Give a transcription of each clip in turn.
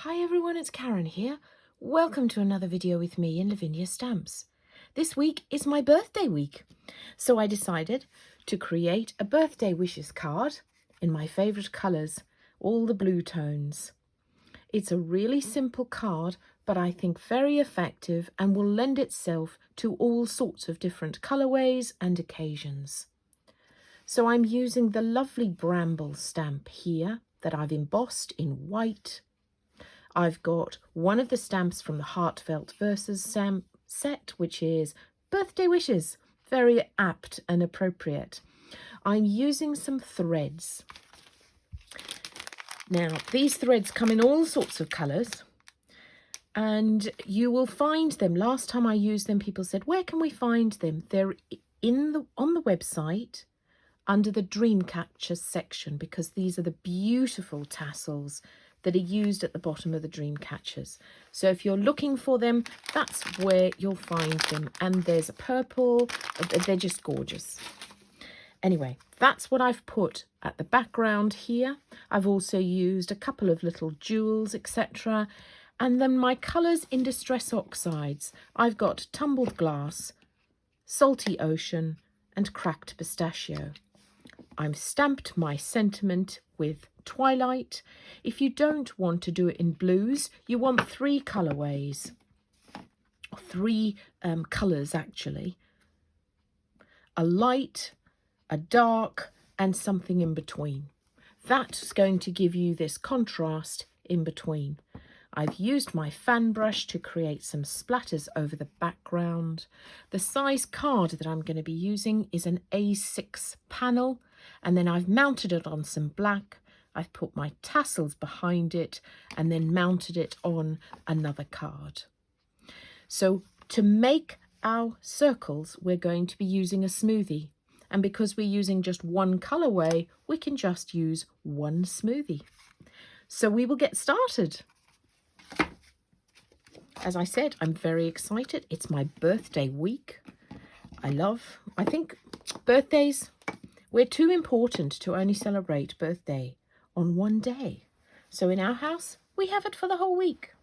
Hi everyone, it's Karen here. Welcome to another video with me and Lavinia Stamps. This week is my birthday week, so I decided to create a birthday wishes card in my favourite colours, all the blue tones. It's a really simple card, but I think very effective and will lend itself to all sorts of different colourways and occasions. So I'm using the lovely bramble stamp here that I've embossed in white. I've got one of the stamps from the Heartfelt Verses stamp set, which is Birthday Wishes, very apt and appropriate. I'm using some threads. Now, these threads come in all sorts of colours, and you will find them. Last time I used them, people said, where can we find them? They're on the website under the dream catcher section, because these are the beautiful tassels that are used at the bottom of the dream catchers. So if you're looking for them, that's where you'll find them. And there's a purple, they're just gorgeous. Anyway, that's what I've put at the background here. I've also used a couple of little jewels, etc. And then my colours in Distress Oxides. I've got Tumbled Glass, Salty Ocean and Cracked Pistachio. I've stamped my sentiment with Twilight. If you don't want to do it in blues, you want three colourways, three colours actually. A light, a dark and something in between. That's going to give you this contrast in between. I've used my fan brush to create some splatters over the background. The size card that I'm going to be using is an A6 panel, and then I've mounted it on some black. I've put my tassels behind it and then mounted it on another card. So to make our circles, we're going to be using a smoothie. And because we're using just one colourway, we can just use one smoothie. So we will get started. As I said, I'm very excited. It's my birthday week. I think birthdays, we're too important to only celebrate birthday on one day. So in our house, we have it for the whole week.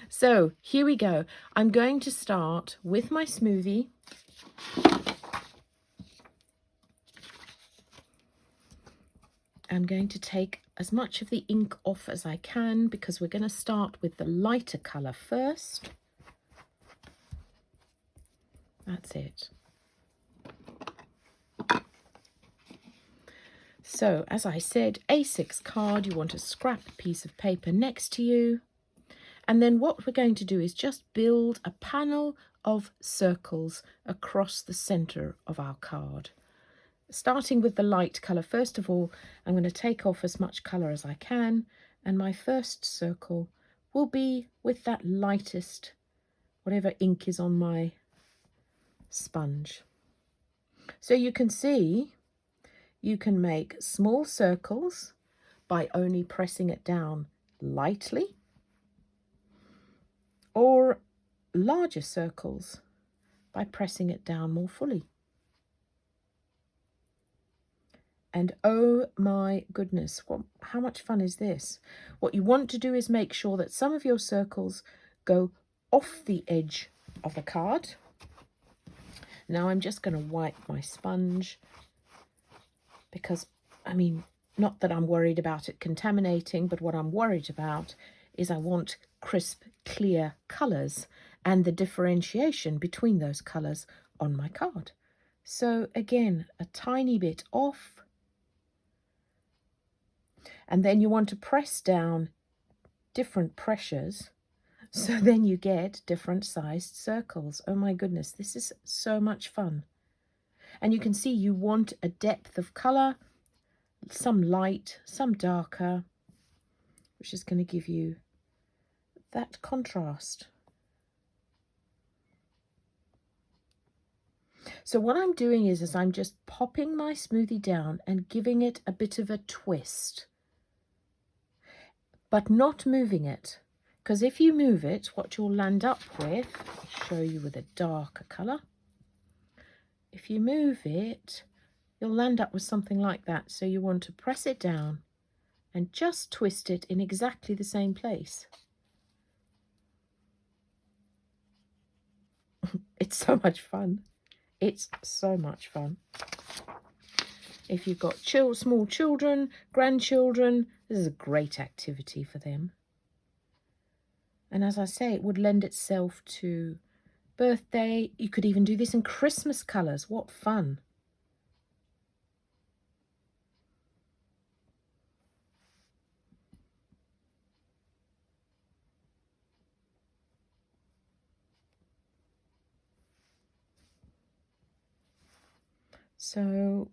So here we go. I'm going to start with my smoothie. I'm going to take as much of the ink off as I can because we're going to start with the lighter colour first. That's it. So, as I said, A6 card, you want a scrap piece of paper next to you. And then what we're going to do is just build a panel of circles across the centre of our card. Starting with the light colour, first of all, I'm going to take off as much colour as I can. And my first circle will be with that lightest, whatever ink is on my sponge. So you can see, you can make small circles by only pressing it down lightly, or larger circles by pressing it down more fully. And oh my goodness, how much fun is this? What you want to do is make sure that some of your circles go off the edge of the card. Now I'm just going to wipe my sponge because, I mean, not that I'm worried about it contaminating, but what I'm worried about is I want crisp, clear colours and the differentiation between those colours on my card. So again, a tiny bit off. And then you want to press down different pressures, so then you get different sized circles. Oh my goodness, this is so much fun. And you can see you want a depth of colour, some light, some darker, which is going to give you that contrast. So what I'm doing is I'm just popping my smoothie down and giving it a bit of a twist, but not moving it, because if you move it, what you'll land up with, I'll show you with a darker colour. If you move it, you'll land up with something like that. So you want to press it down and just twist it in exactly the same place. It's so much fun. It's so much fun. If you've got small children, grandchildren, this is a great activity for them. And as I say, it would lend itself to birthday. You could even do this in Christmas colours. What fun. So,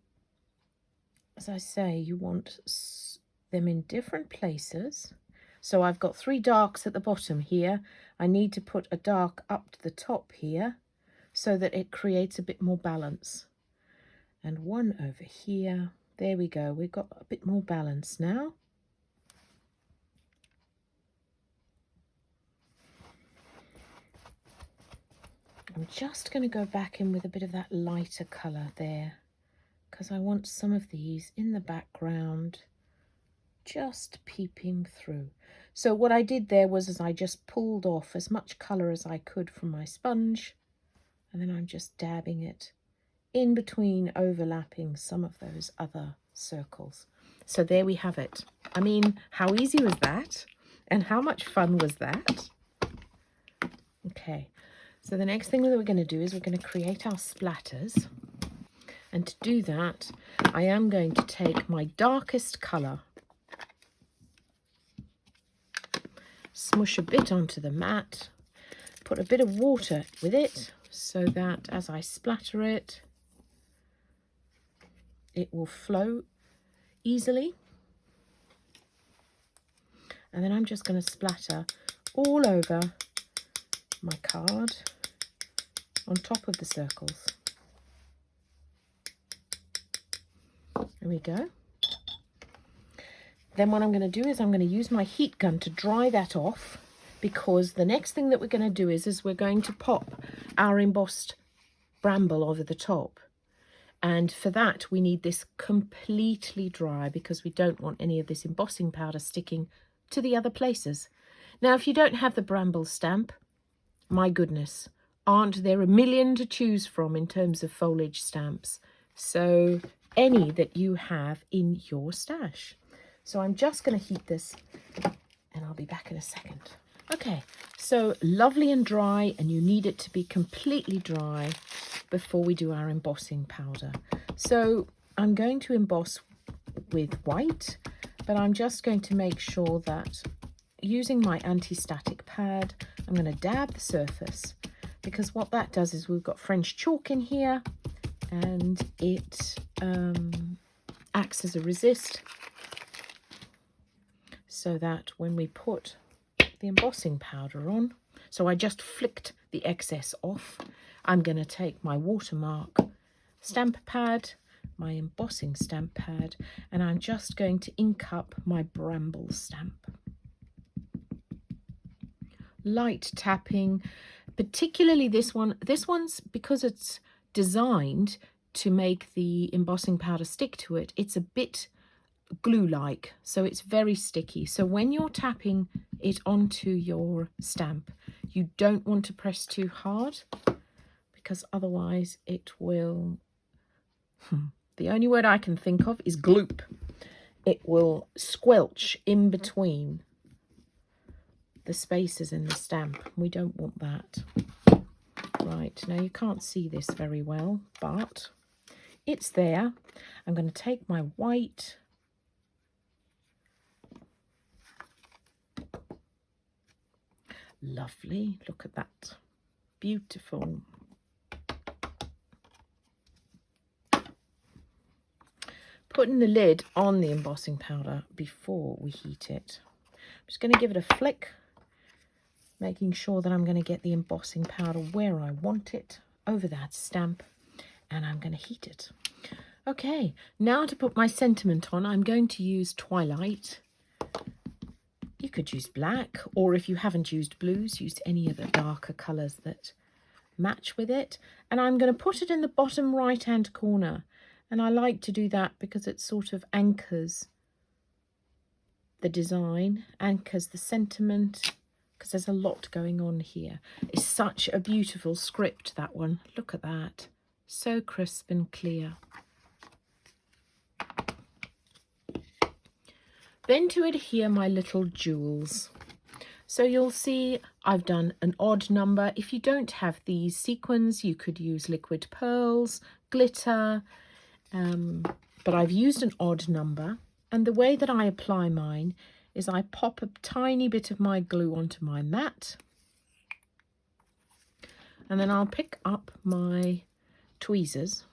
as I say, you want them in different places. So I've got 3 darks at the bottom here. I need to put a dark up to the top here so that it creates a bit more balance. And one over here. There we go. We've got a bit more balance now. I'm just going to go back in with a bit of that lighter colour there, because I want some of these in the background just peeping through. So what I did there was I just pulled off as much colour as I could from my sponge, and then I'm just dabbing it in between, overlapping some of those other circles. So there we have it. I mean, how easy was that? And how much fun was that? Okay, so the next thing that we're going to do is we're going to create our splatters. And to do that, I am going to take my darkest colour, smush a bit onto the mat, put a bit of water with it so that as I splatter it, it will flow easily. And then I'm just going to splatter all over my card on top of the circles. There we go. Then what I'm going to do is I'm going to use my heat gun to dry that off, because the next thing that we're going to do is we're going to pop our embossed bramble over the top. And for that, we need this completely dry, because we don't want any of this embossing powder sticking to the other places. Now, if you don't have the bramble stamp, my goodness, aren't there a million to choose from in terms of foliage stamps? So any that you have in your stash. So I'm just going to heat this and I'll be back in a second. Okay, so lovely and dry, and you need it to be completely dry before we do our embossing powder. So I'm going to emboss with white, but I'm just going to make sure that using my anti-static pad, I'm going to dab the surface, because what that does is we've got French chalk in here and it acts as a resist, so that when we put the embossing powder on, so I just flicked the excess off. I'm going to take my watermark stamp pad, my embossing stamp pad, and I'm just going to ink up my bramble stamp. Light tapping, particularly this one. This one's, because it's designed to make the embossing powder stick to it, it's a bit glue-like, so it's very sticky. So when you're tapping it onto your stamp, you don't want to press too hard, because otherwise it will, the only word I can think of is gloop. It will squelch in between the spaces in the stamp. We don't want that. Right, now you can't see this very well, but it's there. I'm going to take my white, lovely, look at that, beautiful. Putting the lid on the embossing powder before we heat it. I'm just going to give it a flick, making sure that I'm going to get the embossing powder where I want it over that stamp, and I'm going to heat it. Okay, now to put my sentiment on, I'm going to use Twilight. You could use black, or if you haven't used blues, use any of the darker colours that match with it. And I'm going to put it in the bottom right hand corner, and I like to do that because it sort of anchors the design and because the sentiment, because there's a lot going on here. It's such a beautiful script, that one. Look at that. So crisp and clear. Then to adhere my little jewels. So you'll see I've done an odd number. If you don't have these sequins, you could use liquid pearls, glitter, but I've used an odd number. And the way that I apply mine is I pop a tiny bit of my glue onto my mat. And then I'll pick up my tweezers,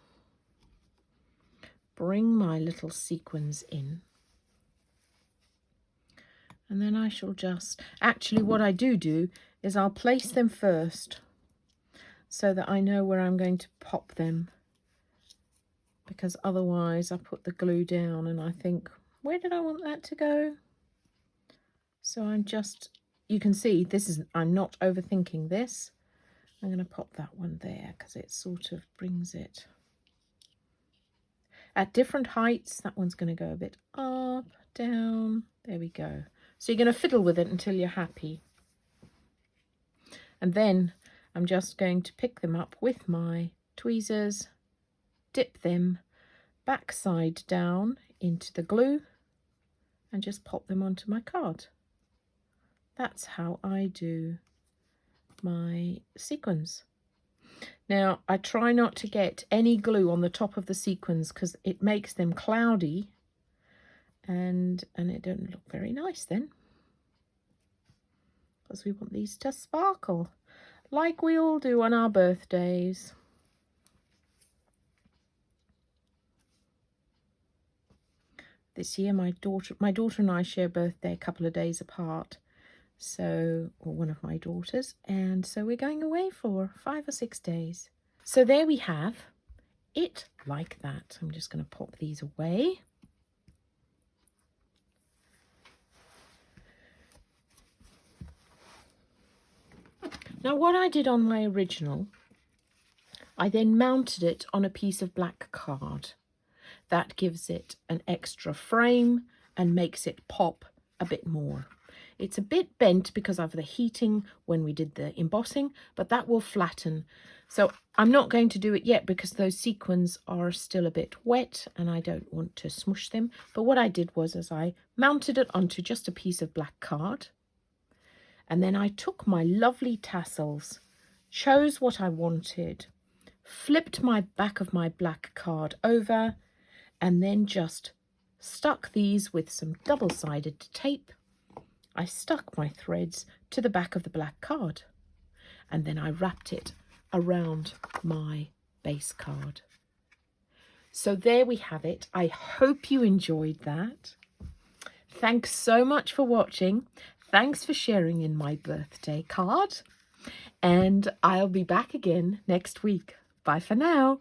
bring my little sequins in. And then I shall just, actually what I do is I'll place them first so that I know where I'm going to pop them, because otherwise I put the glue down and I think, where did I want that to go? So I'm just, you can see this is, I'm not overthinking this. I'm going to pop that one there because it sort of brings it at different heights. That one's going to go a bit up, down. There we go. So you're going to fiddle with it until you're happy. And then I'm just going to pick them up with my tweezers, dip them backside down into the glue and just pop them onto my card. That's how I do my sequins. Now I try not to get any glue on the top of the sequins because it makes them cloudy and it don't look very nice then, because we want these to sparkle like we all do on our birthdays. This year my daughter and I share birthday a couple of days apart. So, or one of my daughters, and so we're going away for 5 or 6 days. So there we have it like that. I'm just going to pop these away. Now what I did on my original, I then mounted it on a piece of black card. That gives it an extra frame and makes it pop a bit more. It's a bit bent because of the heating when we did the embossing, but that will flatten. So I'm not going to do it yet because those sequins are still a bit wet and I don't want to smush them. But what I did was I mounted it onto just a piece of black card. And then I took my lovely tassels, chose what I wanted, flipped my back of my black card over, and then just stuck these with some double-sided tape. I stuck my threads to the back of the black card and then I wrapped it around my base card. So there we have it. I hope you enjoyed that. Thanks so much for watching. Thanks for sharing in my birthday card. And I'll be back again next week. Bye for now.